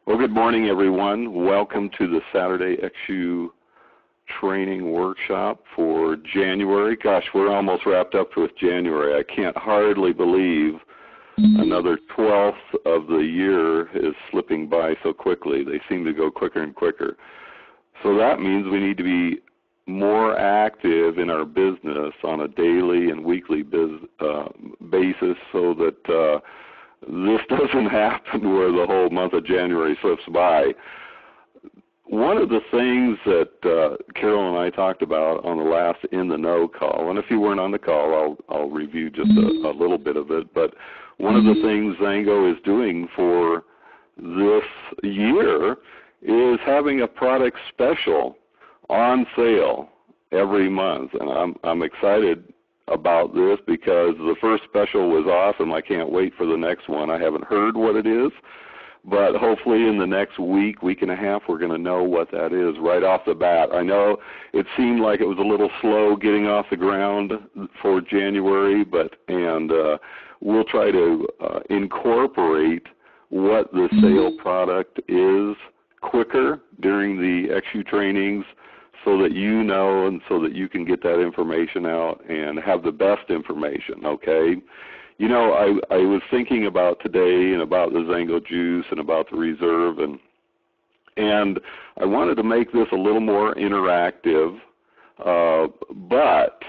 Well, good morning, everyone. Welcome to the Saturday XU training workshop for January. Gosh, we're almost wrapped up with January. I can't hardly believe another 12th of the year is slipping by so quickly. They seem to go quicker and quicker. So that means we need to be more active in our business on a daily and weekly basis so that this doesn't happen where the whole month of January slips by. One of the things that Carol and I talked about on the last In the Know call, and if you weren't on the call, I'll review just a little bit of it, but one of the things XANGO is doing for this year is having a product special on sale every month, and I'm excited about this because the first special was awesome. I can't wait for the next one. I haven't heard what it is, but hopefully in the next week and a half, we're going to know what that is right off the bat. I know it seemed like it was a little slow getting off the ground for January, and we'll try to incorporate what the sale product is quicker during the XU trainings, so that you know and so that you can get that information out and have the best information, okay? You know, I was thinking about today and about the XANGO Juice and about the Reserve, and I wanted to make this a little more interactive, but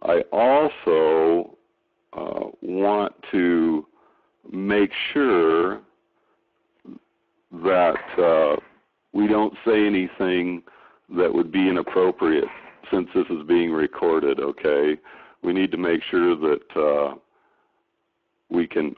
I also want to make sure that we don't say anything that would be inappropriate since this is being recorded, okay? We need to make sure that we can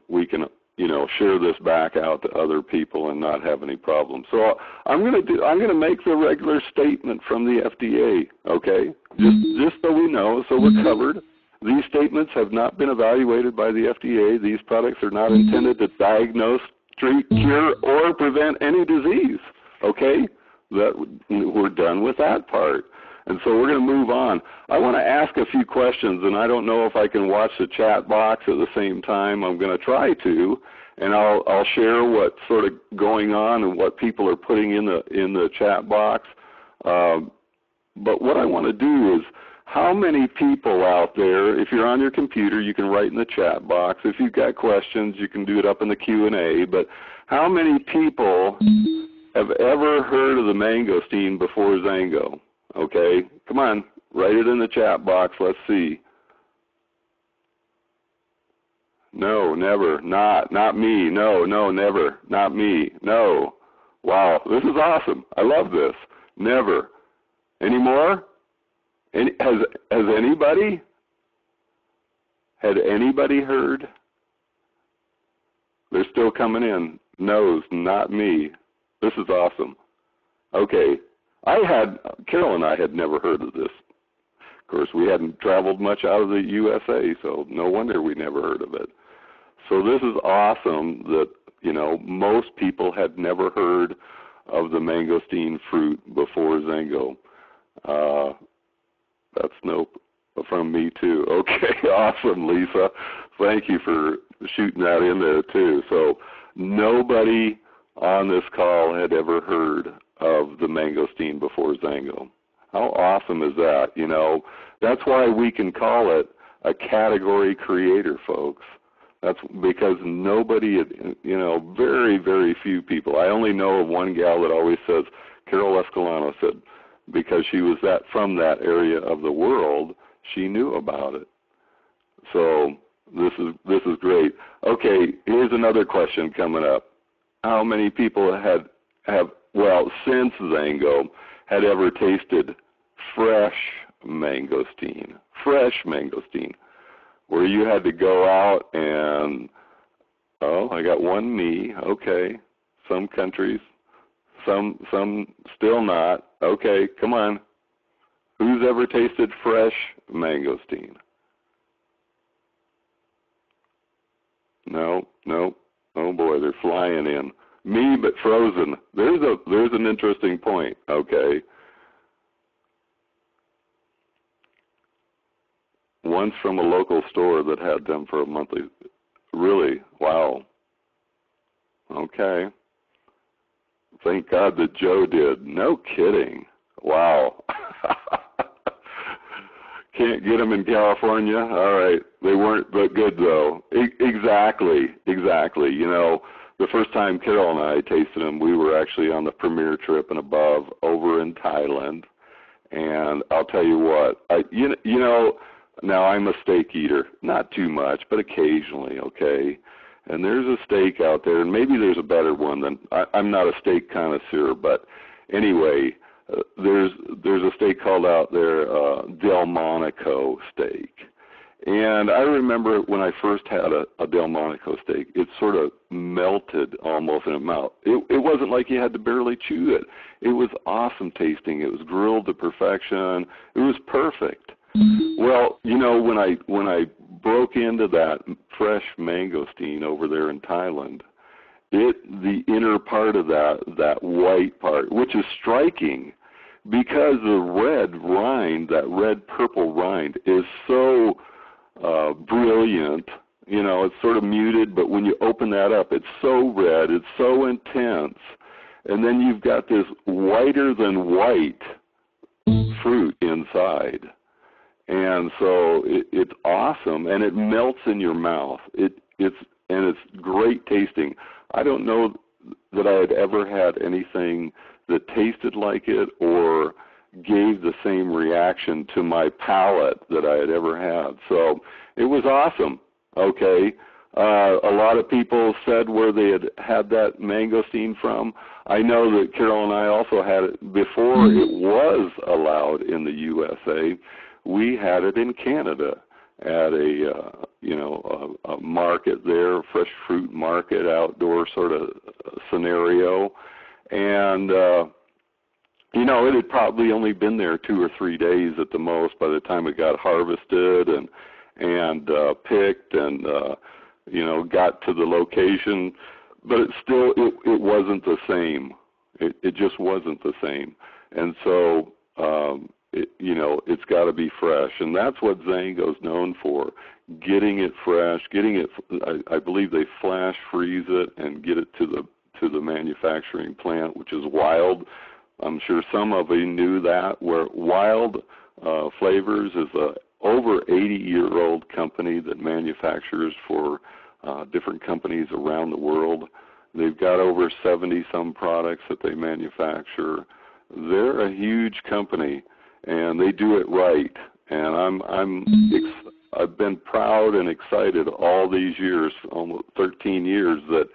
share this back out to other people and not have any problems. So I'm going to make the regular statement from the FDA, okay? Just so we know, so we're covered. These statements have not been evaluated by the FDA. These products are not intended to diagnose, treat, cure, or prevent any disease, okay? That we're done with that part. And so we're going to move on. I want to ask a few questions, and I don't know if I can watch the chat box at the same time. I'm going to try to, and I'll share what's sort of going on and what people are putting in the chat box. But what I want to do is, how many people out there, if you're on your computer, you can write in the chat box. If you've got questions, you can do it up in the Q&A. But how many people have ever heard of the mangosteen before XANGO? Okay, come on, write it in the chat box. Let's see. No, never, not me. No, never, not me. No. Wow, this is awesome. I love this. Never. Any more? Has anybody? Had anybody heard? They're still coming in. No's, not me. This is awesome. Okay, Carol and I had never heard of this. Of course, we hadn't traveled much out of the USA, so no wonder we never heard of it. So this is awesome that, most people had never heard of the mangosteen fruit before XANGO. That's no from me too. Okay, awesome, Lisa. Thank you for shooting that in there too. So nobody on this call had ever heard of the mangosteen before XANGO. How awesome is that? That's why we can call it a category creator, folks. That's because nobody, very, very few people. I only know of one gal that always says, Carol Escalano said, because she was from that area of the world, she knew about it. So this is great. Okay, here's another question coming up. How many people since XANGO, had ever tasted fresh mangosteen, where you had to go out and, I got one me, okay, some countries, some still not, okay, come on. Who's ever tasted fresh mangosteen? No, oh boy, they're flying in. Me, but frozen. There's an interesting point, okay. Once from a local store that had them for a monthly. Really? Wow. Okay. Thank God that Joe did. No kidding. Wow. Can't get them in California? All right. They weren't but good, though. Exactly. You know, the first time Carol and I tasted them, we were actually on the premier trip and above over in Thailand. And I'll tell you what, you know, now I'm a steak eater. Not too much, but occasionally, okay? And there's a steak out there, and maybe there's a better one than, I'm not a steak connoisseur, but anyway, there's a steak called out there Delmonico steak. And I remember when I first had a Delmonico steak, it sort of melted almost in the mouth. It wasn't like you had to barely chew it. It was awesome tasting. It was grilled to perfection. It was perfect. Well, you know, when I broke into that fresh mangosteen over there in Thailand, the inner part of that white part, which is striking because the red rind, that red purple rind, is so brilliant. You know, it's sort of muted, but when you open that up, it's so red, it's so intense. And then you've got this whiter than white fruit inside. And so it's awesome, and it melts in your mouth. It's great tasting. I don't know that I had ever had anything that tasted like it or gave the same reaction to my palate that I had ever had. So it was awesome, okay? A lot of people said where they had that mangosteen from. I know that Carol and I also had it before it was allowed in the USA. We had it in Canada at a market there, a fresh fruit market, outdoor sort of scenario. And, you know, it had probably only been there 2 or 3 days at the most by the time it got harvested and picked and, you know, got to the location. But it wasn't the same. It just wasn't the same. And so, you know, it's got to be fresh. And that's what XANGO's known for, getting it fresh, getting it, I believe they flash freeze it and get it to the manufacturing plant, which is Wild. I'm sure some of you knew that, where Wild Flavors is a over 80-year-old company that manufactures for different companies around the world. They've got over 70-some products that they manufacture. They're a huge company, and they do it right. And I've been proud and excited all these years, almost 13 years, that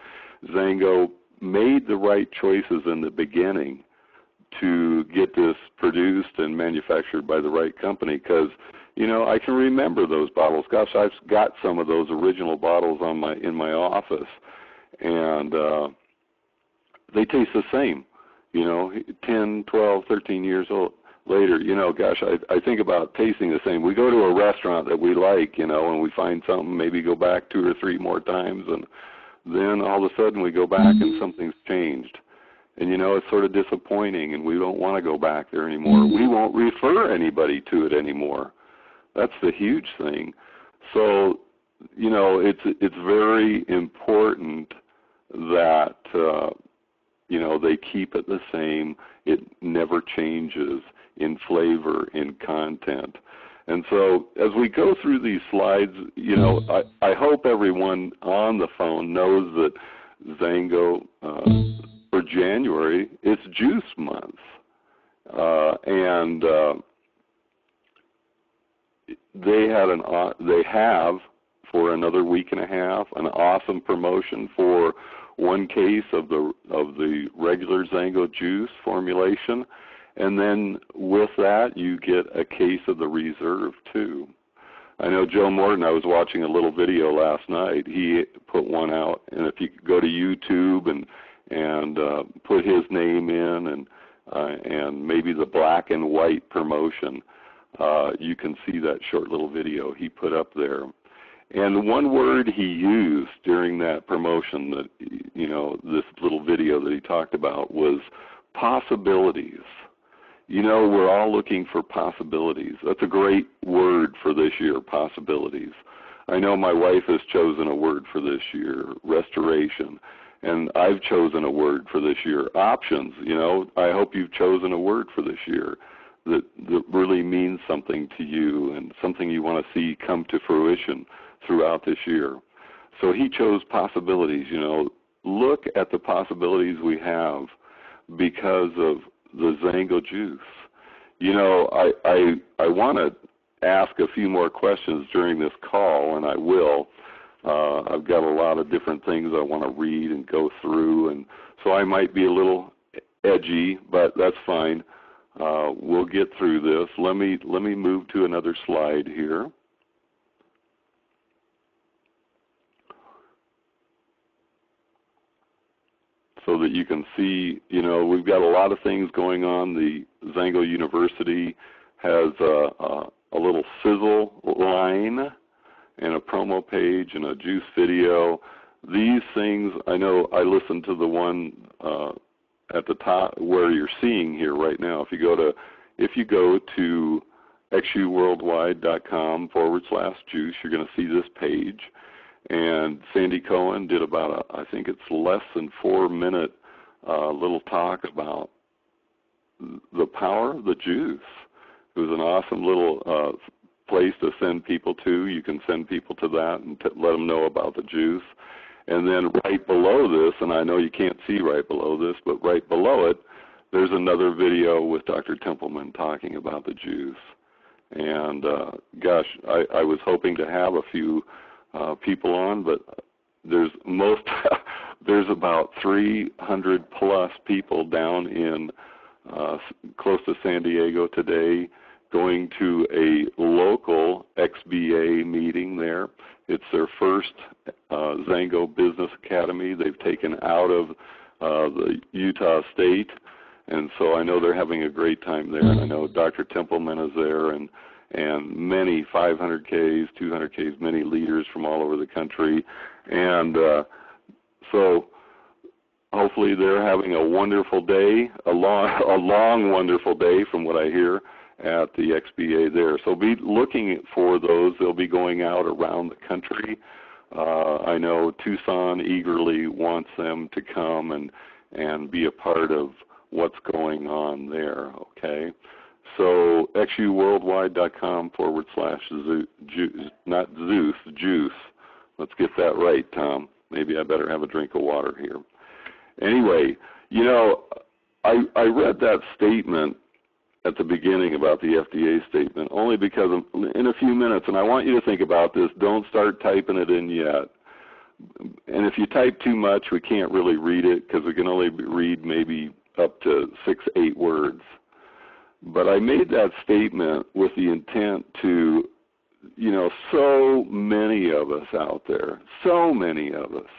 XANGO made the right choices in the beginning to get this produced and manufactured by the right company, because, you know, I can remember those bottles. Gosh, I've got some of those original bottles in my office, and they taste the same, you know, 10, 12, 13 years old. Later, you know, gosh, I think about tasting the same. We go to a restaurant that we like, you know, and we find something, maybe go back 2 or 3 more times, and then all of a sudden we go back and something's changed. And, you know, it's sort of disappointing, and we don't want to go back there anymore. We won't refer anybody to it anymore. That's the huge thing. So, you know, it's very important that, you know, they keep it the same. It never changes in flavor, in content. And so as we go through these slides, you know, I hope everyone on the phone knows that XANGO, for January, it's juice month. And they have for another week and a half an awesome promotion for 1 case of the regular XANGO juice formulation, and then with that you get a case of the reserve too. I know Joe Morton, I was watching a little video last night. He put one out, and if you go to YouTube and put his name in and maybe the black and white promotion, you can see that short little video he put up there. And the one word he used during that promotion, that, you know, this little video that he talked about, was possibilities. You know, we're all looking for possibilities. That's a great word for this year, possibilities. I know my wife has chosen a word for this year, restoration. And I've chosen a word for this year. Options, you know, I hope you've chosen a word for this year that really means something to you and something you want to see come to fruition throughout this year. So he chose possibilities, you know. Look at the possibilities we have because of the XANGO juice. You know, I want to ask a few more questions during this call, and I will. I've got a lot of different things I want to read and go through, and so I might be a little edgy, but that's fine. We'll get through this. Let me move to another slide here. So that you can see, you know, we've got a lot of things going on. The XANGO University has a little sizzle line and a promo page and a juice video. These things, I know I listened to the one at the top where you're seeing here right now. If you go to xuworldwide.com/juice, you're going to see this page. And Sandy Cohen did about I think it's less than 4-minute little talk about the power of the juice. It was an awesome little place to send people to. You can send people to that and let them know about the juice. And then right below this, and I know you can't see right below this, but right below it, there's another video with Dr. Templeman talking about the juice. And gosh, I was hoping to have a few people on, but there's about 300 plus people down in close to San Diego today going to a local XBA meeting there. It's their first XANGO Business Academy they've taken out of the Utah State, and so I know they're having a great time there. And I know Dr. Templeman is there, and many 500Ks, 200Ks, many leaders from all over the country. And so hopefully they're having a wonderful day, a long wonderful day from what I hear at the XBA there. So be looking for those. They'll be going out around the country. I know Tucson eagerly wants them to come and be a part of what's going on there, okay? So xuworldwide.com/juice, not Zeus, juice. Let's get that right, Tom. Maybe I better have a drink of water here. Anyway, you know, I read that statement at the beginning about the FDA statement only because in a few minutes, and I want you to think about this, don't start typing it in yet. And if you type too much, we can't really read it because we can only read maybe up to 6-8 words. But I made that statement with the intent to, you know, so many of us out there, so many of us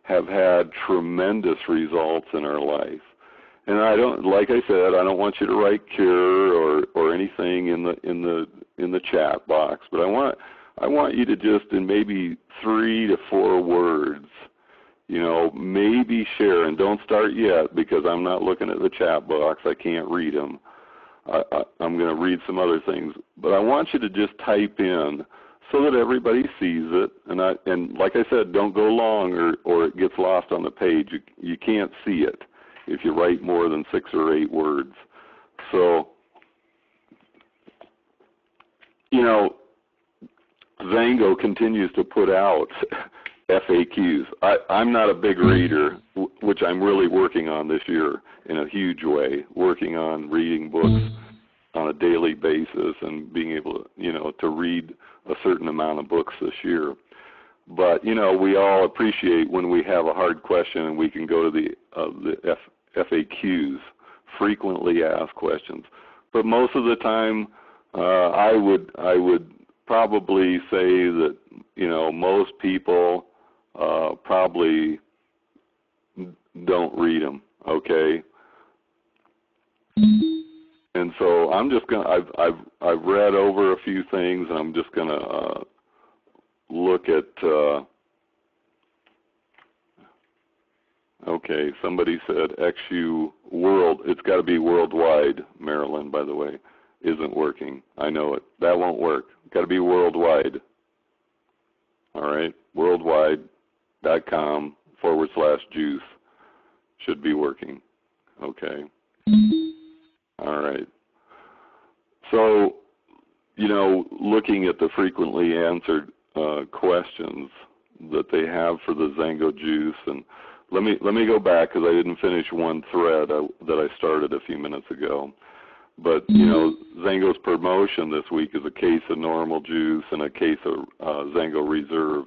have had tremendous results in our life. And I don't, like I said, I don't want you to write cure or anything in the chat box, but I want you to just in maybe 3 to 4 words, you know, maybe share, and don't start yet because I'm not looking at the chat box. I can't read them. I'm going to read some other things, but I want you to just type in so that everybody sees it. And like I said, don't go long or it gets lost on the page. You can't see it if you write more than 6 or 8 words. So, you know, XANGO continues to put out FAQs. I'm not a big reader, which I'm really working on this year in a huge way, working on reading books on a daily basis and being able to, you know, to read a certain amount of books this year. But, you know, we all appreciate when we have a hard question and we can go to the FAQs, frequently asked questions. But most of the time, I would probably say that, you know, most people probably don't read them, okay? And so I'm just gonna, I've read over a few things, and I'm just gonna look at. Okay, somebody said XU World. It's got to be worldwide. Maryland, by the way, isn't working. I know it. That won't work. Got to be worldwide. All right, worldwide.com/juice. /juice should be working. Okay. All right. So, looking at the frequently answered questions that they have for the XANGO juice, and let me go back because I didn't finish one thread that I started a few minutes ago. But XANGO's promotion this week is a case of normal juice and a case of XANGO Reserve,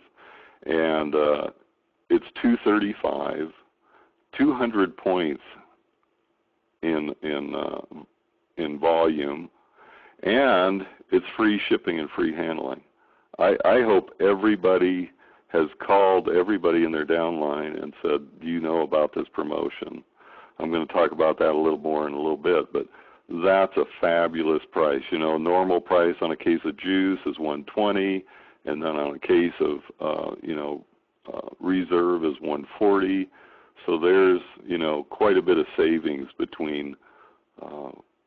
and it's $235, 200 points in volume, and it's free shipping and free handling. I hope everybody has called everybody in their downline and said, do you know about this promotion? I'm going to talk about that a little more in a little bit, but that's a fabulous price. Normal price on a case of juice is $120, and then on a case of Reserve is $140. So there's quite a bit of savings between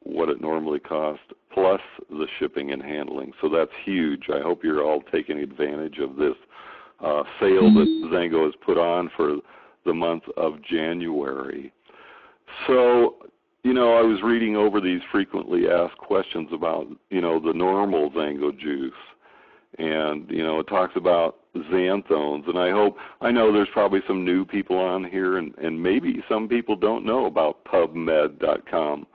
what it normally costs plus the shipping and handling. So that's huge. I hope you're all taking advantage of this sale that XANGO has put on for the month of January. So, I was reading over these frequently asked questions about, the normal XANGO juice. And, it talks about xanthones. And I know there's probably some new people on here, and maybe some people don't know about PubMed.com.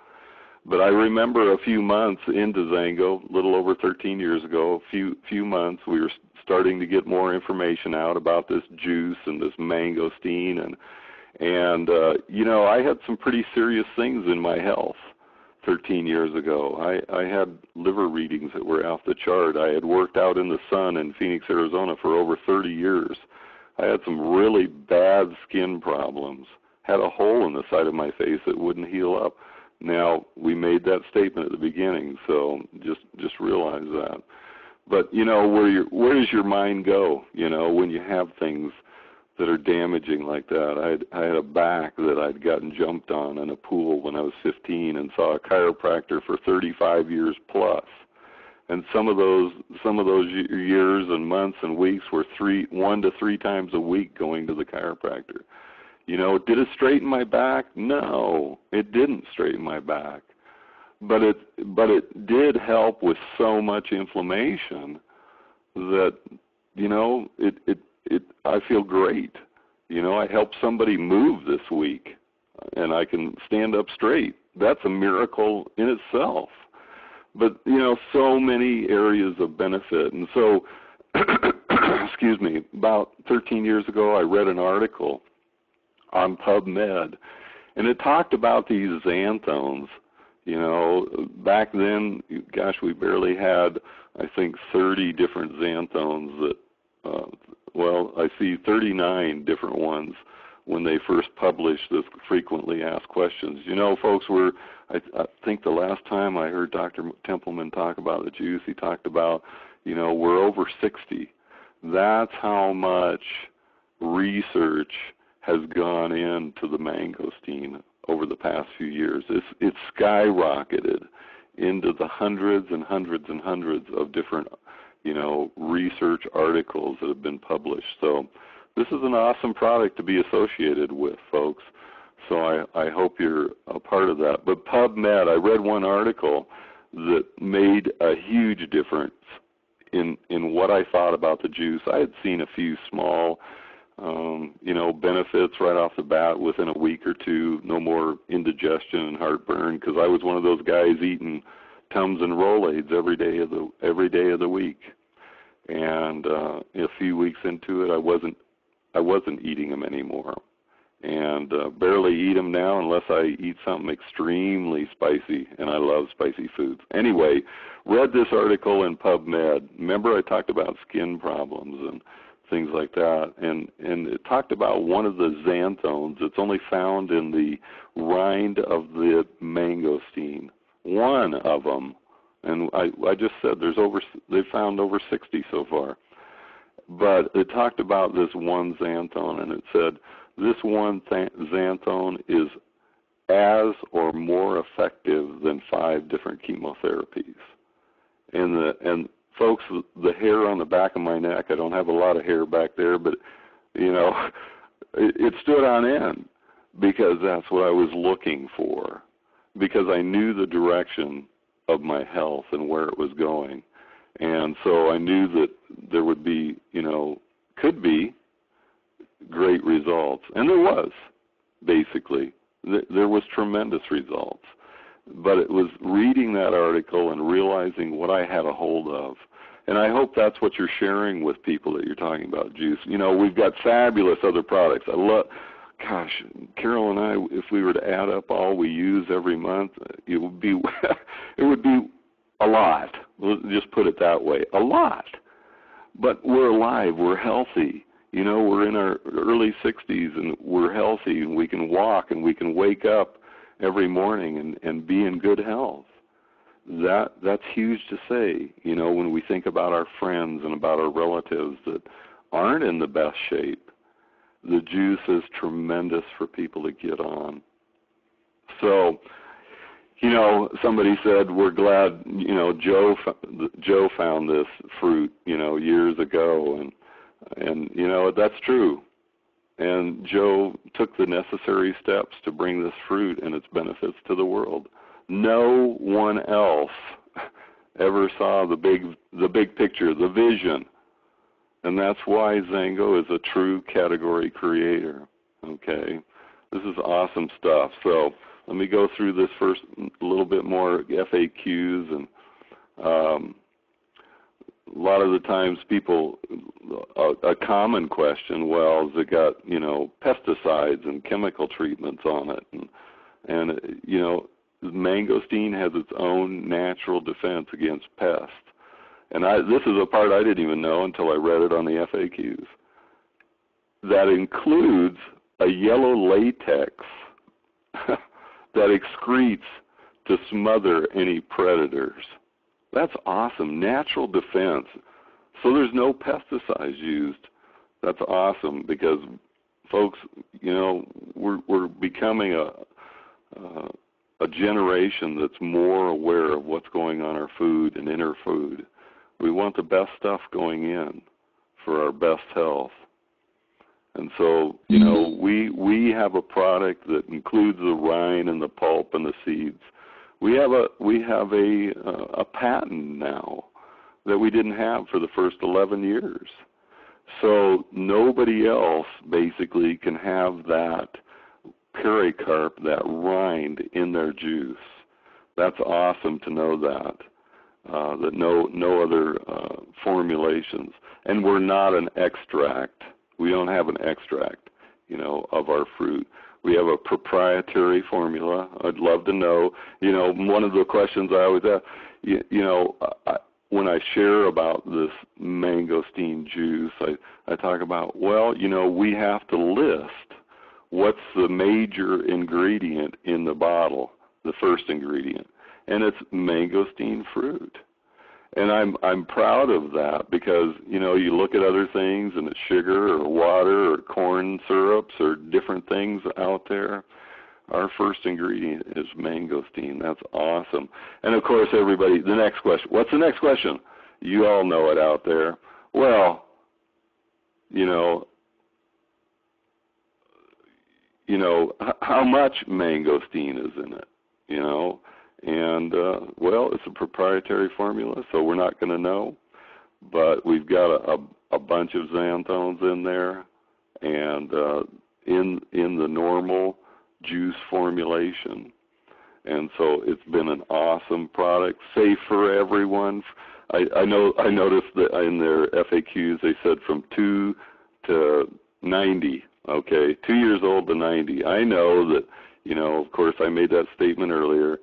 But I remember a few months into XANGO, a little over 13 years ago, a few months, we were starting to get more information out about this juice and this mangosteen. And I had some pretty serious things in my health 13 years ago. I had liver readings that were off the chart. I had worked out in the sun in Phoenix, Arizona for over 30 years. I had some really bad skin problems, had a hole in the side of my face that wouldn't heal up. Now, we made that statement at the beginning, so just realize that. But, where does your mind go, when you have things that are damaging like that? I had a back that I'd gotten jumped on in a pool when I was 15 and saw a chiropractor for 35 years plus. And some of those years and months and weeks were 1 to 3 times a week going to the chiropractor. Did it straighten my back? No, it didn't straighten my back. But it did help with so much inflammation that, I feel great. I helped somebody move this week, and I can stand up straight. That's a miracle in itself. But, so many areas of benefit. And so, excuse me, about 13 years ago, I read an article on PubMed, and it talked about these xanthones. Back then, gosh, we barely had, I think, 30 different xanthones that, I see 39 different ones when they first published this frequently asked questions. Folks, I think the last time I heard Dr. Templeman talk about the juice, he talked about, we're over 60. That's how much research has gone into the mangosteen over the past few years. It's skyrocketed into the hundreds and hundreds and hundreds of different, research articles that have been published. So this is an awesome product to be associated with, folks. So I hope you're a part of that. But PubMed, I read one article that made a huge difference in what I thought about the juice. I had seen a few small benefits right off the bat within a week or two, no more indigestion and heartburn, because I was one of those guys eating Tums and Rolaids every day of the week. And a few weeks into it, I wasn't eating them anymore, and barely eat them now unless I eat something extremely spicy, and I love spicy foods. Anyway, read this article in PubMed. Remember I talked about skin problems and things like that, and it talked about one of the xanthones that's only found in the rind of the mangosteen, one of them. And I just said they've found over 60 so far. But it talked about this one xanthone, and it said this one xanthone is as or more effective than 5 different chemotherapies. And folks, the hair on the back of my neck, I don't have a lot of hair back there, but, it stood on end because that's what I was looking for, because I knew the direction of my health and where it was going. And so I knew that there would be, could be great results. And there was, basically. There was tremendous results. But it was reading that article and realizing what I had a hold of. And I hope that's what you're sharing with people that you're talking about, Juice. We've got fabulous other products. Gosh, Carol and I, if we were to add up all we use every month, it would be a lot. Let's just put it that way, a lot. But we're alive, we're healthy. We're in our early 60s and we're healthy and we can walk and we can wake up every morning and be in good health. That's huge to say, when we think about our friends and about our relatives that aren't in the best shape. The juice is tremendous for people to get on. So, somebody said we're glad, Joe found this fruit, years ago, and that's true. And Joe took the necessary steps to bring this fruit and its benefits to the world. No one else ever saw the big picture, the vision. And that's why XANGO is a true category creator. Okay? This is awesome stuff. So let me go through this first a little bit more FAQs. And a lot of the times people, a common question, well, has it got, pesticides and chemical treatments on it? And mangosteen has its own natural defense against pests. And this is a part I didn't even know until I read it on the FAQs. That includes a yellow latex that excretes to smother any predators. That's awesome. Natural defense. So there's no pesticides used. That's awesome because, folks, we're becoming a generation that's more aware of what's going on in our food and in our food. We want the best stuff going in for our best health. And so, we have a product that includes the rind and the pulp and the seeds. We have a patent now that we didn't have for the first 11 years. So nobody else basically can have that pericarp, that rind in their juice. That's awesome to know that. That no other formulations. And we're not an extract. We don't have an extract, of our fruit. We have a proprietary formula. I'd love to know. One of the questions I always ask, when I share about this mangosteen juice, I talk about, we have to list what's the major ingredient in the bottle, the first ingredient, and it's mangosteen fruit. And I'm proud of that because, you look at other things and it's sugar or water or corn syrups or different things out there. Our first ingredient is mangosteen. That's awesome. And, of course, everybody, the next question. What's the next question? You all know it out there. Well, how much mangosteen is in it, And, it's a proprietary formula, so we're not going to know. But we've got a bunch of xanthones in there, and in the normal juice formulation. And so it's been an awesome product, safe for everyone. I noticed that in their FAQs they said from 2 to 90, okay, 2 years old to 90. I know that, of course I made that statement earlier.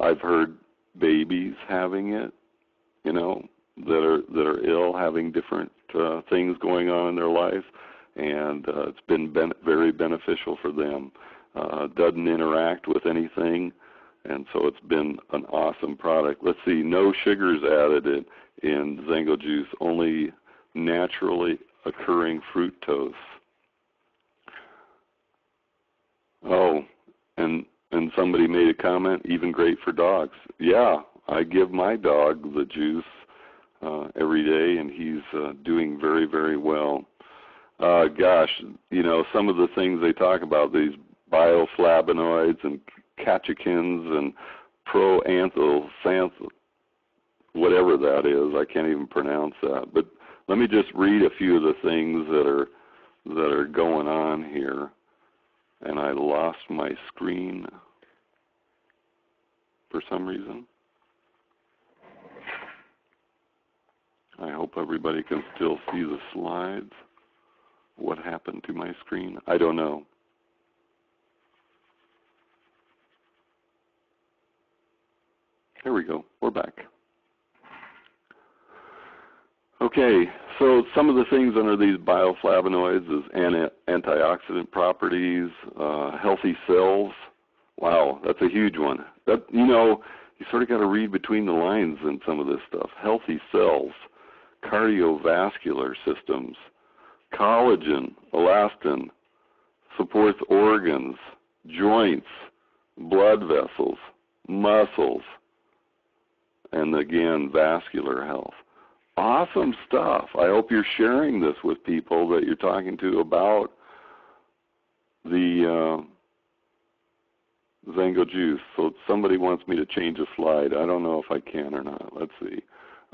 I've heard babies having it, that are ill, having different things going on in their life, and it's been very beneficial for them. Doesn't interact with anything, and so it's been an awesome product. Let's see, no sugars added in XANGO juice, only naturally occurring fructose. Oh, and somebody made a comment, even great for dogs. Yeah, I give my dog the juice every day, and he's doing very, very well. gosh, you know, some of the things they talk about, these bioflavonoids and catechins and proanthocyanthins, whatever that is, I can't even pronounce that. But let me just read a few of the things that are going on here. And I lost my screen for some reason. I hope everybody can still see the slides. What happened to my screen? I don't know. There we go. We're back. Okay, so some of the things under these bioflavonoids is antioxidant properties, healthy cells. Wow, that's a huge one. That, you know, you sort of got to read between the lines in some of this stuff. Healthy cells, cardiovascular systems, collagen, elastin, supports organs, joints, blood vessels, muscles, and again, vascular health. Awesome stuff. I hope you're sharing this with people that you're talking to about the XANGO Juice. So somebody wants me to change a slide. I don't know if I can or not. Let's see.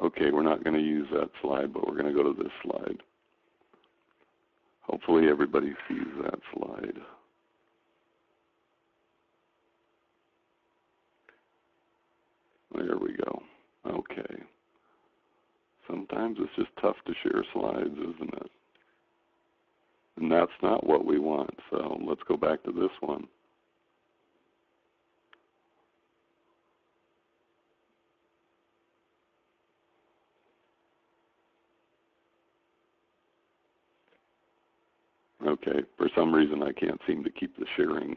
Okay, we're not going to use that slide, but we're going to go to this slide. Hopefully everybody sees that slide. There we go. Okay. Sometimes it's just tough to share slides, isn't it? And that's not what we want. So let's go back to this one. Okay, for some reason I can't seem to keep the sharing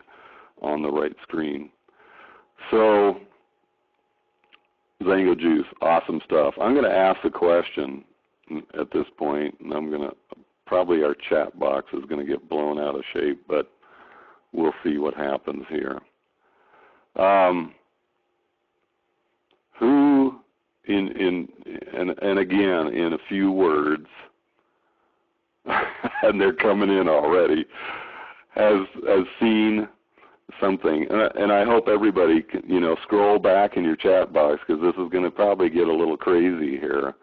on the right screen. So, XANGO Juice, awesome stuff. I'm going to ask a question at this point, and I'm going to, probably our chat box is going to get blown out of shape, but we'll see what happens here. Who, and again, in a few words, and they're coming in already, has seen something, and I hope everybody can, you know, scroll back in your chat box, because this is going to probably get a little crazy here.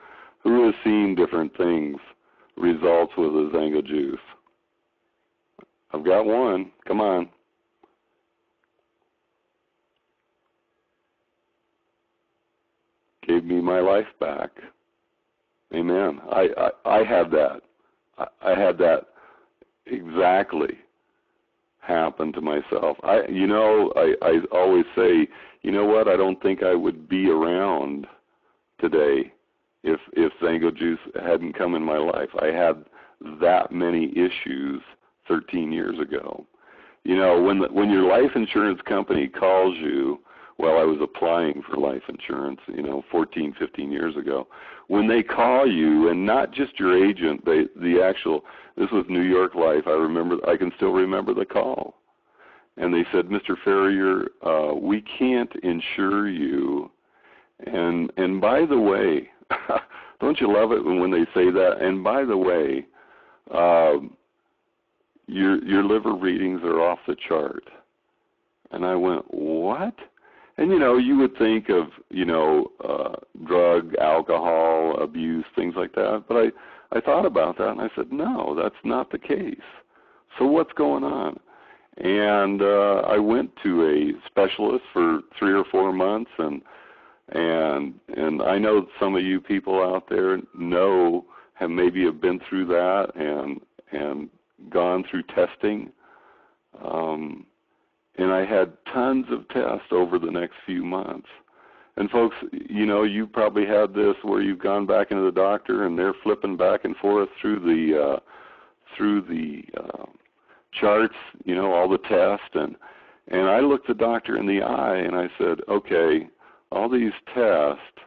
Who has seen different things, results with the XANGO Juice? I've got one. Come on. Gave me my life back. Amen. I had that. I had that exactly happen to myself. I always say, you know what, I don't think I would be around today if XANGO Juice hadn't come in my life. I had that many issues 13 years ago. You know, when your life insurance company calls you, well, I was applying for life insurance, 14, 15 years ago. When they call you, and not just your agent, this was New York Life. I can still remember the call. And they said, Mr. Ferrier, we can't insure you. And by the way, don't you love it when they say that? And by the way, your liver readings are off the chart. And I went, what? And, you would think of, drug, alcohol, abuse, things like that. But I thought about that, and I said, no, that's not the case. So what's going on? And I went to a specialist for 3 or 4 months, and I know some of you people out there have been through that and gone through testing. And I had tons of tests over the next few months. And folks, you probably had this where you've gone back into the doctor and they're flipping back and forth through the charts, all the tests. And I looked the doctor in the eye and I said, okay, all these tests,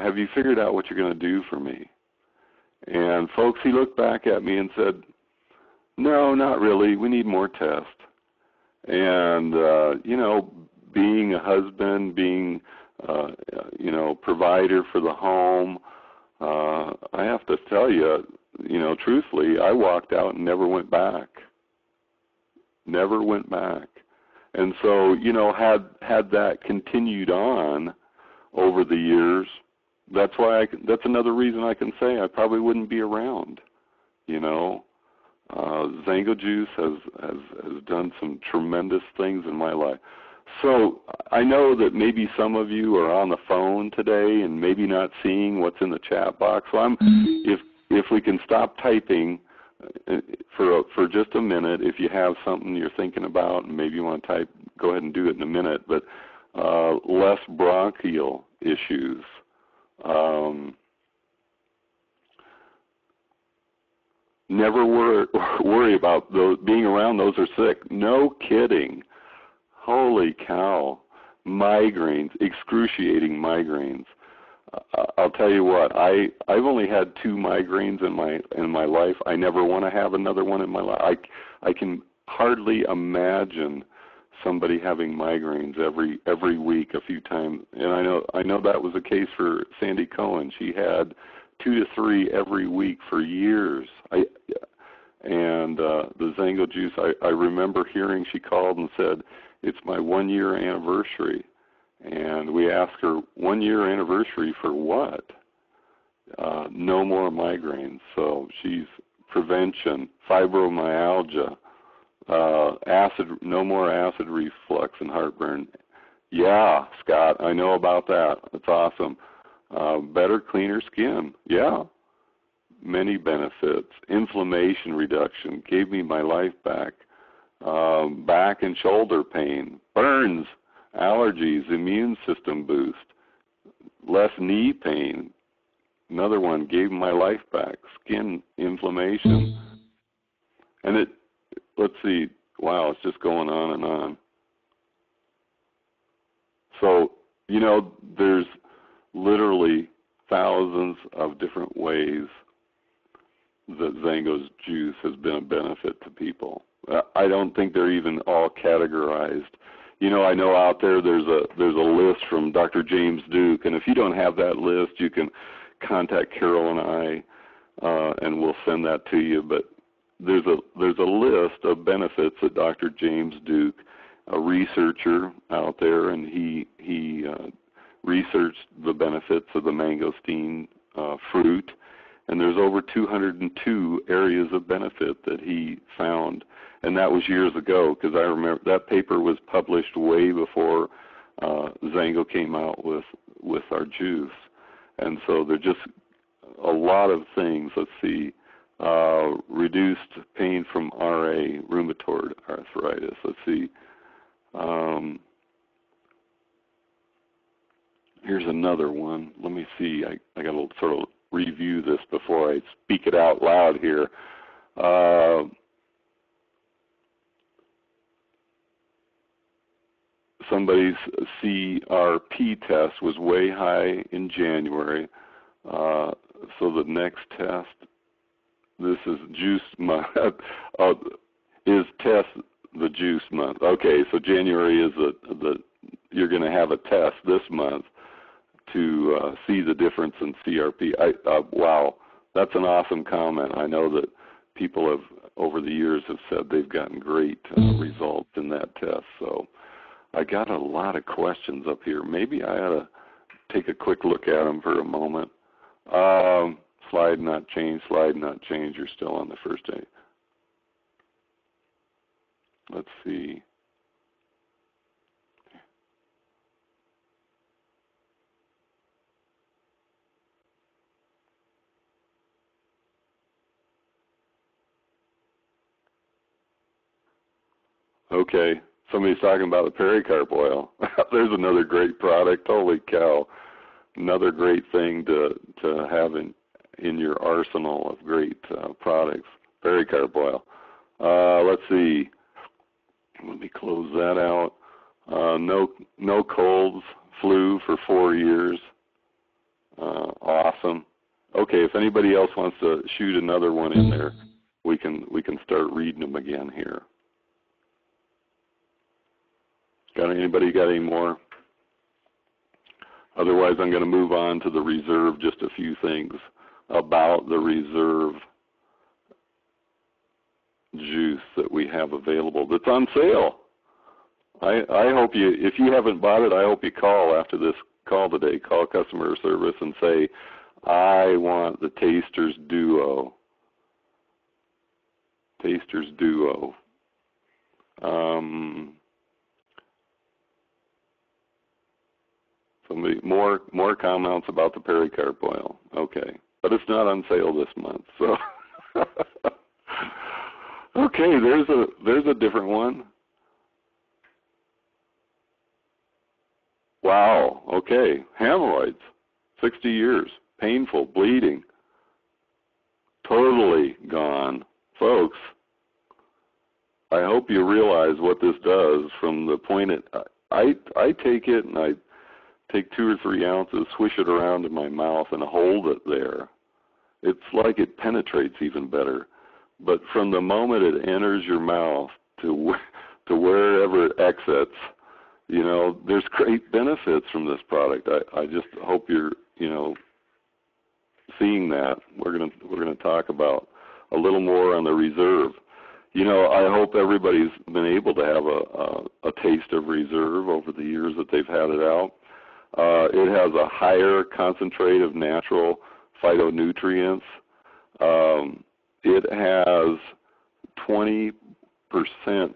have you figured out what you're going to do for me? And folks, he looked back at me and said, no, not really. We need more tests. And, being a husband, being, provider for the home, I have to tell you, truthfully, I walked out and never went back. Never went back. And so, had that continued on over the years, that's that's another reason I can say I probably wouldn't be around. XANGO Juice has done some tremendous things in my life. So I know that maybe some of you are on the phone today and maybe not seeing what's in the chat box. So if we can stop typing for just a minute, if you have something you're thinking about and maybe you want to type, go ahead and do it in a minute. But less bronchial issues. Never worry about those being around those who are sick. No kidding. Holy cow. Migraines, excruciating migraines. I'll tell you what, I've only had 2 migraines in my life. I never want to have another one in my life. I can hardly imagine somebody having migraines every week a few times. And I know that was the case for Sandy Cohen. She had 2 to 3 every week for years. The XANGO Juice, I remember hearing she called and said, it's my 1-year anniversary. And we asked her, 1-year anniversary for what? No more migraines. So she's prevention, fibromyalgia, no more acid reflux and heartburn. Yeah, Scott, I know about that. That's awesome. Better, cleaner skin. Yeah. Many benefits. Inflammation reduction. Gave me my life back. Back and shoulder pain. Burns. Allergies. Immune system boost. Less knee pain. Another one. Gave my life back. Skin inflammation. And let's see. Wow, it's just going on and on. So, there's literally thousands of different ways that XANGO's juice has been a benefit to people. I don't think they're even all categorized. I know out there's a list from Dr. James Duke, and if you don't have that list, you can contact Carol and I, and we'll send that to you. But there's a list of benefits that Dr. James Duke, a researcher out there, and he researched the benefits of the mangosteen fruit, and there's over 202 areas of benefit that he found, and that was years ago, because I remember that paper was published way before XANGO came out with our juice. And so there's just a lot of things. Let's see, reduced pain from RA, rheumatoid arthritis. Let's see. Here's another one. Let me see. I got to sort of review this before I speak it out loud here. Somebody's CRP test was way high in January. So the next test, this is juice month, is test the juice month. Okay, so January is you're going to have a test this month to see the difference in CRP. Wow, that's an awesome comment. I know that people have, over the years, have said they've gotten great results in that test. So I got a lot of questions up here. Maybe I ought to take a quick look at them for a moment. Slide not change, slide not change. You're still on the first day. Let's see. Okay, somebody's talking about the pericarp oil. There's another great product. Holy cow. Another great thing to have in your arsenal of great products, pericarp oil. Let's see. Let me close that out. No colds, flu for 4 years. Awesome. Okay, if anybody else wants to shoot another one in there, we can start reading them again here. Anybody got any more? Otherwise, I'm going to move on to the reserve, just a few things about the reserve juice that we have available that's on sale. I hope you, if you haven't bought it, I hope you call after this call today. Call customer service and say, I want the Taster's Duo. Taster's Duo. Somebody, more comments about the pericarp oil. Okay, but it's not on sale this month. So, okay, there's a different one. Wow. Okay, hemorrhoids, 60 years, painful, bleeding, totally gone, folks. I hope you realize what this does from the point I take it and I take 2 or 3 ounces, swish it around in my mouth and hold it there. It's like it penetrates even better. But from the moment it enters your mouth to wherever it exits, you know, there's great benefits from this product. I just hope you're, you know, seeing that. We're gonna talk about a little more on the reserve. You know, I hope everybody's been able to have a taste of reserve over the years that they've had it out. It has a higher concentrate of natural phytonutrients. It has 20%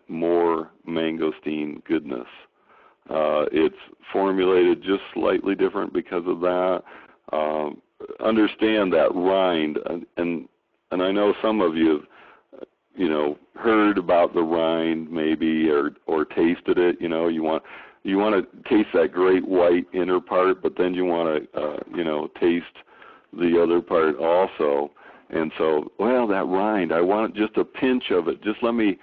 more mangosteen goodness. It's formulated just slightly different because of that. Understand that rind, and I know some of you have, you know, heard about the rind maybe or tasted it. You know, you want to taste that great white inner part, but then you want to you know, taste the other part also. And so, well, that rind, I want just a pinch of it. Just let me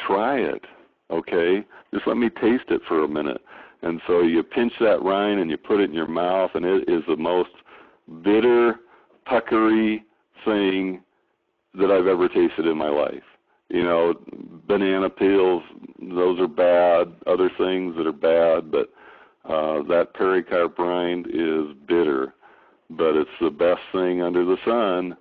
try it, okay? Just let me taste it for a minute. And so you pinch that rind and you put it in your mouth, and it is the most bitter, puckery thing that I've ever tasted in my life. You know, banana peels, those are bad. Other things that are bad, but that pericarp rind is bitter. But it's the best thing under the sun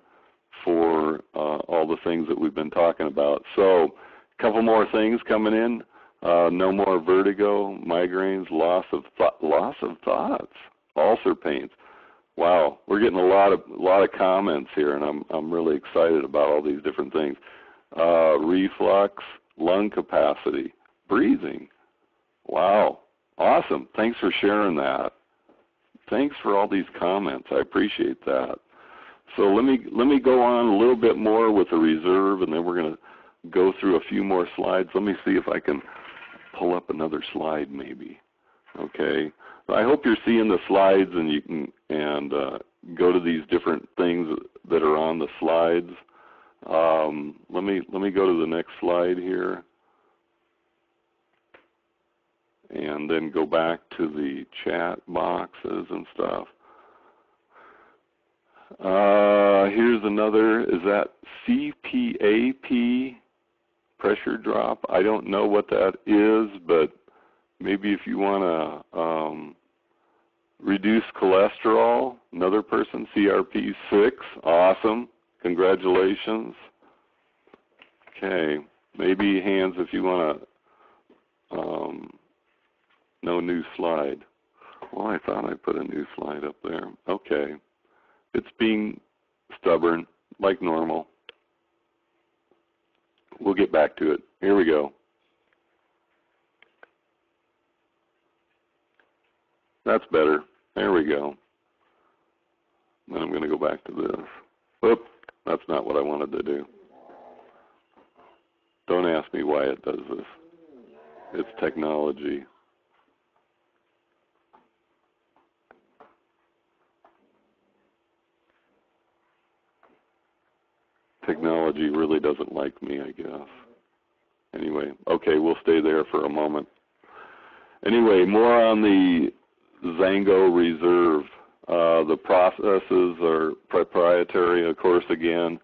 for all the things that we've been talking about. So, a couple more things coming in. No more vertigo, migraines, loss of thoughts, ulcer pains. Wow, we're getting a lot of comments here, and I'm really excited about all these different things. Reflux, lung capacity, breathing. Wow, awesome. Thanks for sharing that. Thanks for all these comments. I appreciate that. So let me go on a little bit more with the reserve, and then we're going to go through a few more slides. Let me see if I can pull up another slide maybe. Okay. I hope you're seeing the slides, and you can go to these different things that are on the slides. Let me go to the next slide here, and then go back to the chat boxes and stuff. Here's another. Is that CPAP pressure drop? I don't know what that is, but maybe if you want to reduce cholesterol, another person, CRP6, awesome, congratulations. Okay, maybe hands if you want to, no new slide. Well, I thought I put a new slide up there. Okay, it's being stubborn, like normal. We'll get back to it. Here we go. That's better. There we go. Then I'm going to go back to this. Whoop, that's not what I wanted to do. Don't ask me why it does this. It's technology. Technology really doesn't like me, I guess. Anyway, okay, we'll stay there for a moment. Anyway, more on the XANGO Reserve. The processes are proprietary, of course, again.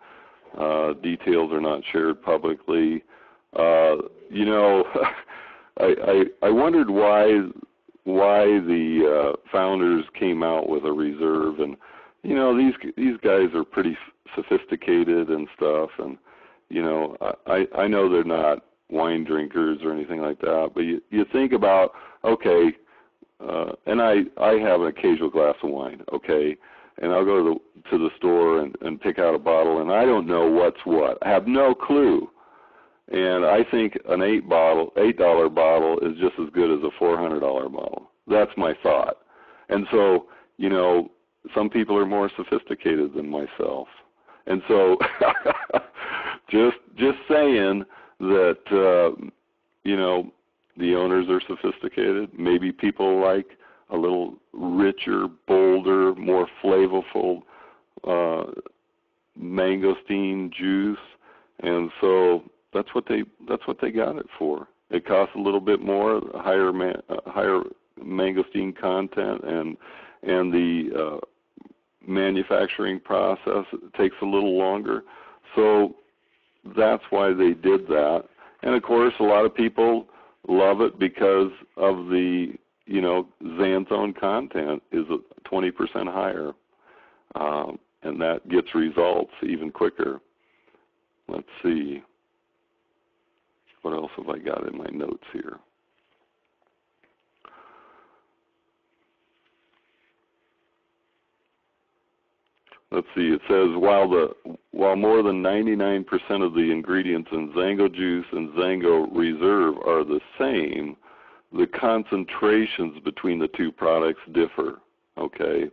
Details are not shared publicly. You know, I wondered why why the founders came out with a reserve. And you know, these guys are pretty sophisticated and stuff, and you know, I know they're not wine drinkers or anything like that, but you think about, okay, and I have an occasional glass of wine, okay, and I'll go to the store and pick out a bottle, and I don't know what's what. I have no clue. And I think an $8 bottle is just as good as a $400 bottle. That's my thought. And so, you know, some people are more sophisticated than myself. And so just saying that, you know, the owners are sophisticated. Maybe people like a little richer, bolder, more flavorful mangosteen juice, and so that's what they got it for. It costs a little bit more, higher mangosteen content, and the manufacturing process takes a little longer. So that's why they did that. And of course, a lot of people love it because of the, you know, xanthone content is 20% higher, and that gets results even quicker. Let's see. What else have I got in my notes here? Let's see. It says while more than 99% of the ingredients in XANGO Juice and XANGO Reserve are the same, the concentrations between the two products differ. Okay,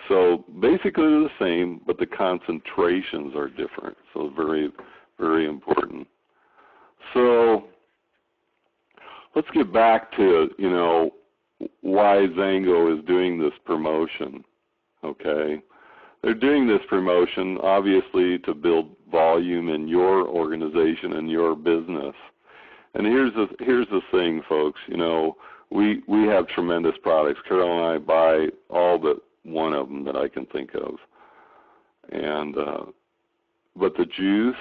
so basically they're the same, but the concentrations are different. So very, very important. So let's get back to, you know, why XANGO is doing this promotion. Okay. They're doing this promotion, obviously, to build volume in your organization and your business. And here's the thing, folks. You know, we have tremendous products. Carol and I buy all but one of them that I can think of. And but the juice,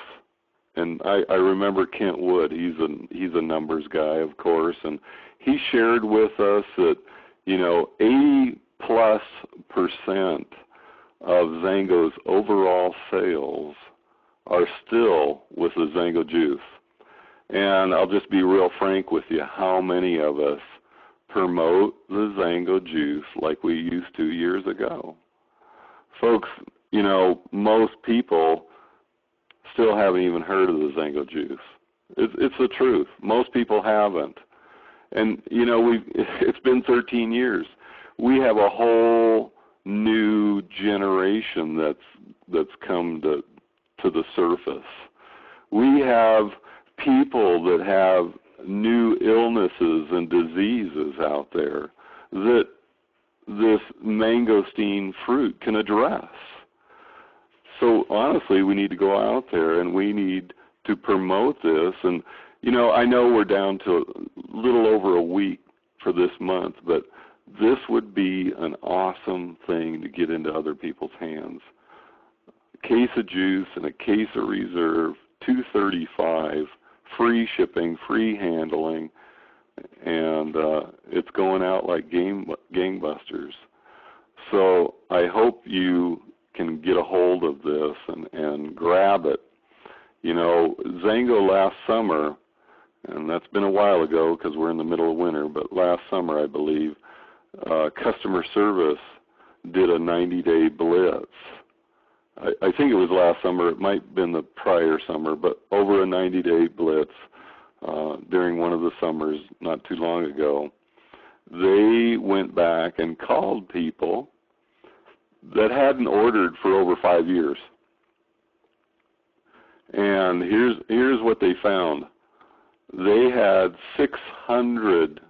and I remember Kent Wood. He's a numbers guy, of course, and he shared with us that, you know, 80+% of XANGO's overall sales are still with the XANGO juice. And I'll just be real frank with you, how many of us promote the XANGO juice like we used to years ago? Folks, you know, most people still haven't even heard of the XANGO juice. It's the truth. Most people haven't. And, you know, it's been 13 years. We have a whole new generation that's come to the surface. We have people that have new illnesses and diseases out there that this mangosteen fruit can address. So honestly, we need to go out there and we need to promote this. And, you know, I know we're down to a little over a week for this month, but this would be an awesome thing to get into other people's hands. A case of juice and a case of reserve, $235, free shipping, free handling, and it's going out like gangbusters. So I hope you can get a hold of this and grab it. You know, XANGO last summer, and that's been a while ago because we're in the middle of winter, but last summer I believe, customer service did a 90-day blitz. I think it was last summer. It might have been the prior summer, but over a 90-day blitz during one of the summers not too long ago. They went back and called people that hadn't ordered for over 5 years. And here's what they found. They had 600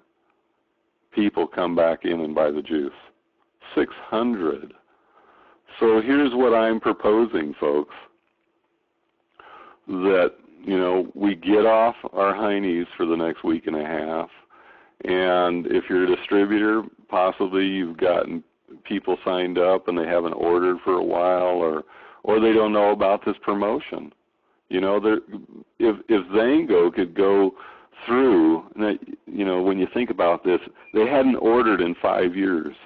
people come back in and buy the juice. 600. So here's what I'm proposing, folks, that, you know, we get off our heinies for the next week and a half, and if you're a distributor, possibly you've gotten people signed up and they haven't ordered for a while, or they don't know about this promotion. You know, if XANGO could go through, you know, when you think about this, they hadn't ordered in 5 years.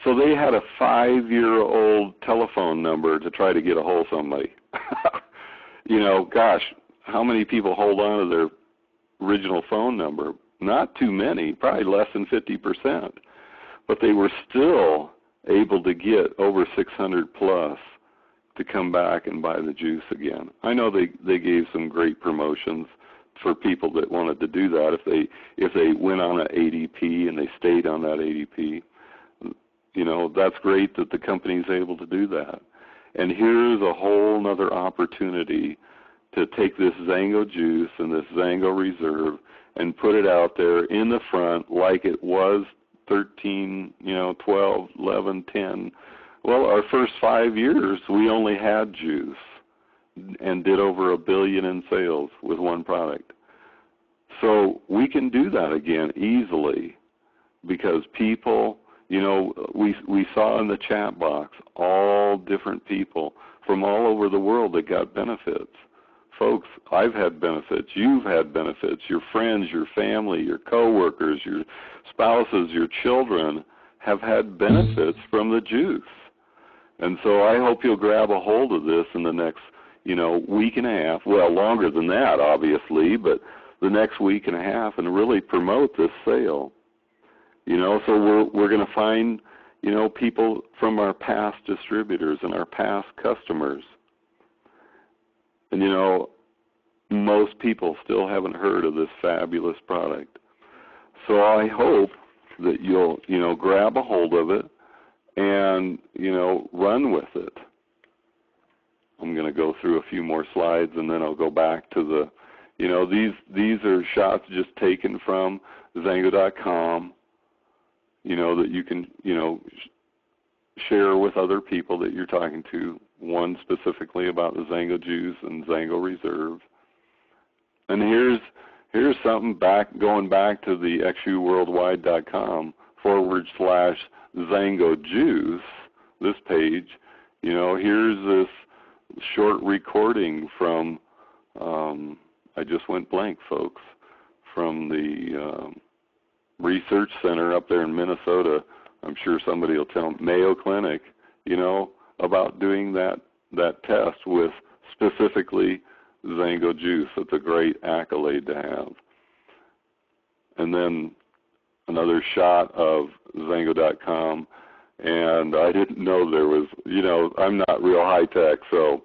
So they had a 5-year-old telephone number to try to get a hold of somebody. You know, gosh, how many people hold on to their original phone number? Not too many, probably less than 50%. But they were still able to get over 600 plus to come back and buy the juice again. I know they gave some great promotions for people that wanted to do that if they went on an ADP and they stayed on that ADP. You know, that's great that the company's able to do that. And here's a whole nother opportunity to take this XANGO juice and this XANGO Reserve and put it out there in the front like it was 13, you know, 12, 11, 10. Well, our first 5 years, we only had juice and did over $1 billion in sales with one product. So we can do that again easily because people, you know, we saw in the chat box all different people from all over the world that got benefits. Folks, I've had benefits. You've had benefits. Your friends, your family, your coworkers, your spouses, your children have had benefits from the juice. And so I hope you'll grab a hold of this in the next, you know, week and a half. Well, longer than that, obviously, but the next week and a half and really promote this sale. You know, so we're going to find, you know, people from our past distributors and our past customers. And, you know, most people still haven't heard of this fabulous product. So I hope that you'll, you know, grab a hold of it and, you know, run with it. I'm going to go through a few more slides and then I'll go back to the, you know, these are shots just taken from XANGO.com. You know, that you can, you know, share with other people that you're talking to, one specifically about the XANGO juice and XANGO Reserve. And here's something going back to the XUworldwide.com/XANGO juice, this page. You know, here's this short recording from, I just went blank, folks, from the research center up there in Minnesota. I'm sure somebody will tell them, Mayo Clinic, you know, about doing that test with specifically XANGO juice. It's a great accolade to have. And then another shot of XANGO.com, and I didn't know there was, you know, I'm not real high tech, so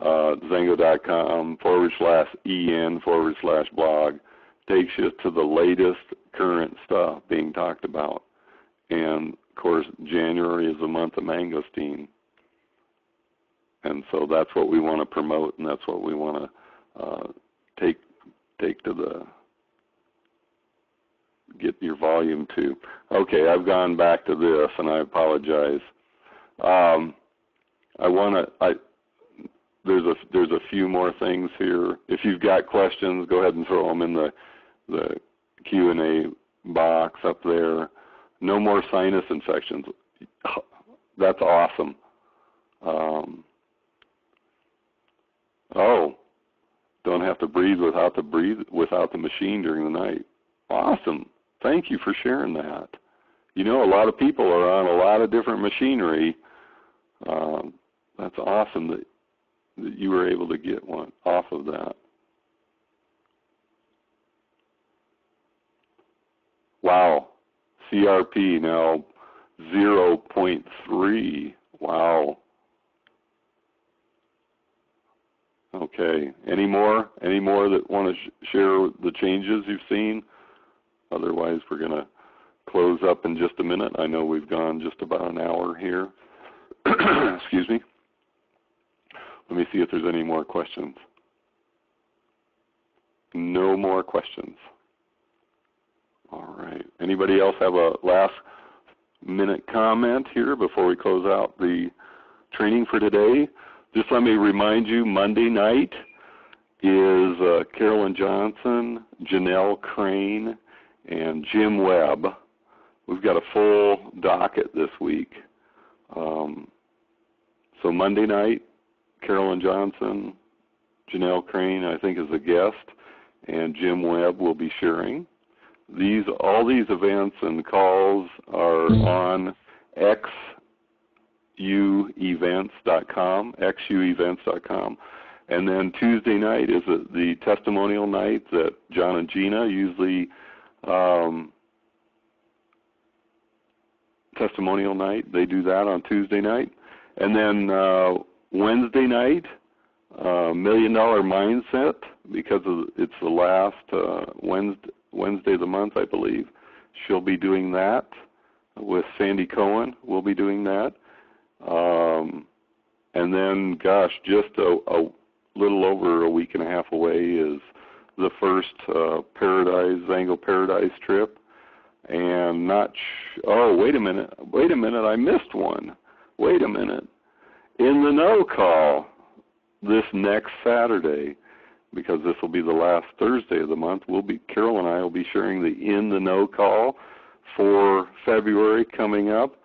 XANGO.com/en/blog takes you to the latest current stuff being talked about. And, of course, January is the month of mangosteen. And so that's what we want to promote, and that's what we want to take to the, get your volume to. Okay, I've gone back to this, and I apologize. There's a few more things here. If you've got questions, go ahead and throw them in the Q&A box up there. No more sinus infections. That's awesome. Don't have to breathe without the machine during the night. Awesome. Thank you for sharing that. You know, a lot of people are on a lot of different machinery. That's awesome that you were able to get one off of that. Wow. CRP now 0.3. Wow. Okay. Any more that want to share the changes you've seen? Otherwise, we're going to close up in just a minute. I know we've gone just about an hour here. Excuse me. Let me see if there's any more questions. No more questions. All right. Anybody else have a last minute comment here before we close out the training for today? Just let me remind you, Monday night is Carolyn Johnson, Janelle Crane, and Jim Webb. We've got a full docket this week. So Monday night, Carolyn Johnson, Janelle Crane, I think, is a guest, and Jim Webb will be sharing. All these events and calls are on xuevents.com, and then Tuesday night is the testimonial night that John and Gina usually testimonial night. They do that on Tuesday night, and then Wednesday night, $1 Million Mindset, because it's the last Wednesday of the month, I believe. She'll be doing that with Sandy Cohen. We'll be doing that. And then, gosh, just a little over a week and a half away is the first XANGO Paradise trip. And wait a minute, I missed one. Wait a minute. In the Know Call this next Saturday, because this will be the last Thursday of the month, Carol and I will be sharing the In the Know Call for February coming up,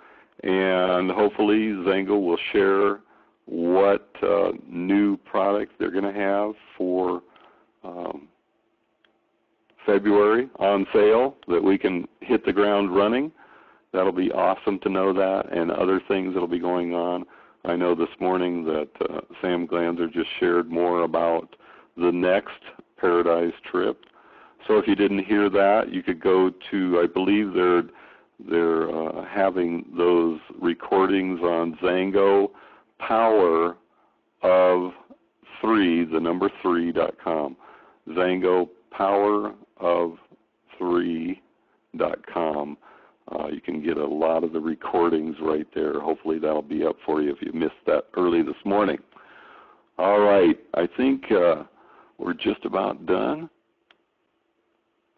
and hopefully XANGO will share what new products they're going to have for February on sale that we can hit the ground running. That'll be awesome to know that, and other things that will be going on. I know this morning that Sam Glanzer just shared more about the next Paradise trip. So if you didn't hear that, you could go to, I believe they're having those recordings on XANGO Power of 3, the number 3.com. XANGO Power of 3.com. You can get a lot of the recordings right there. Hopefully that'll be up for you if you missed that early this morning. All right, I think we're just about done.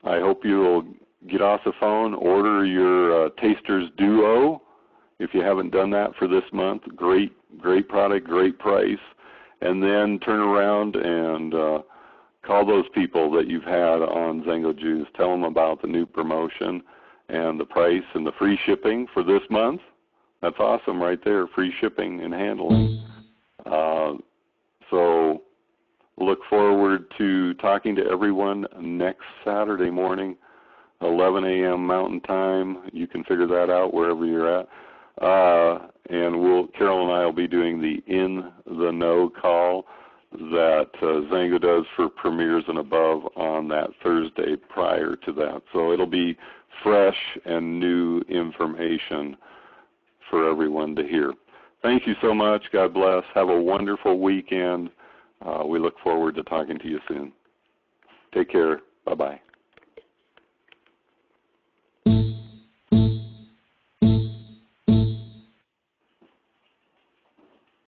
I hope you'll get off the phone, order your Taster's Duo if you haven't done that for this month. Great product, great price. And then turn around and call those people that you've had on XANGO Juice. Tell them about the new promotion and the price and the free shipping for this month. That's awesome right there, free shipping and handling. So look forward to talking to everyone next Saturday morning, 11 a.m. Mountain Time. You can figure that out wherever you're at. And Carol and I will be doing the In the Know call that XANGO does for premieres and above on that Thursday prior to that. So it'll be fresh and new information for everyone to hear. Thank you so much. God bless. Have a wonderful weekend. We look forward to talking to you soon. Take care. Bye-bye.